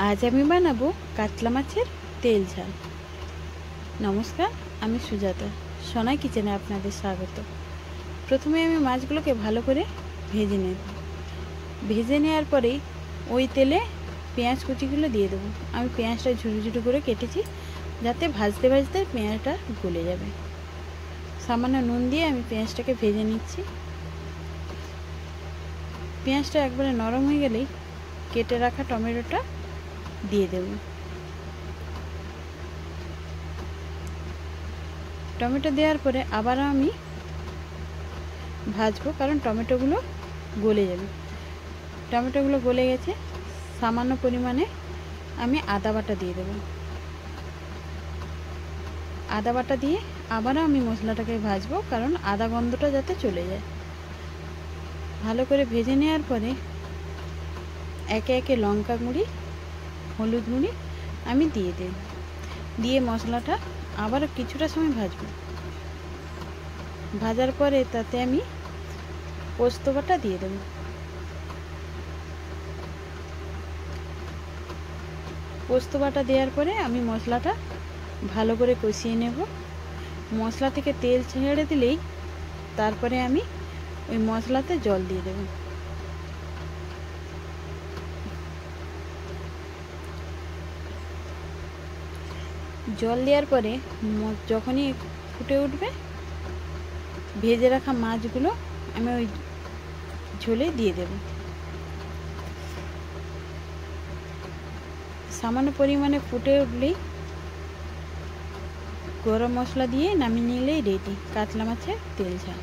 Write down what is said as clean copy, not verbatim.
आज आमी बानाबो कातला माछेर तेल झाल। नमस्कार, आमी सुजाता, सोनाई किचेने आपनादेर स्वागत। प्रथमे आमी माछगुलोके भालो करे भेजे नेब। भेजे नेওয়ার পরেই ওই তেলে পেঁয়াজ কুচিগুলো দিয়ে দেবো। আমি পেঁয়াজটা ঝুড়ি ঝুড়ি করে কেটেছি যাতে ভাজতে ভাজতে পেঁয়াজটা গলে যাবে। সামান্য নুন দিয়ে আমি পেঁয়াজটাকে ভেজে নিচ্ছি। পেঁয়াজটা একবারে নরম হয়ে গেলেই কেটে রাখা টমেটোটা দিয়ে দেব। টমেটো দেওয়ার পরে আবার আমি ভাজবো, কারণ টমেটোগুলো গলে যাবে। টমেটোগুলো গলে গেছে, সামান্য পরিমাণে আমি আদা বাটা দিয়ে দেব। আদা বাটা দিয়ে আবারও আমি মশলাটাকে ভাজবো, কারণ আদা গন্ধটা যাতে চলে যায়। ভালো করে ভেজে নেওয়ার পরে একে একে লঙ্কা গুঁড়ি, হলুদ গুঁড়ি আমি দিয়ে দেব। দিয়ে মশলাটা আবার কিছুটা সময় ভাজবো। ভাজার পরে তাতে আমি পোস্ত বাটা দিয়ে দেব। পোস্ত বাটা দেওয়ার পরে আমি মশলাটা ভালো করে কষিয়ে নেব। মশলা থেকে তেল ছেড়ে দিলেই তারপরে আমি ওই মশলাতে জল দিয়ে দেব। জল দেওয়ার পরে যখনই ফুটে উঠবে ভেজে রাখা মাছগুলো আমি ওই ঝোলে দিয়ে দেব। সামান্য পরিমাণে ফুটে উঠলেই গরম মশলা দিয়ে নামিয়ে নিলেই রেডি কাতলা মাছের তেল ঝাল।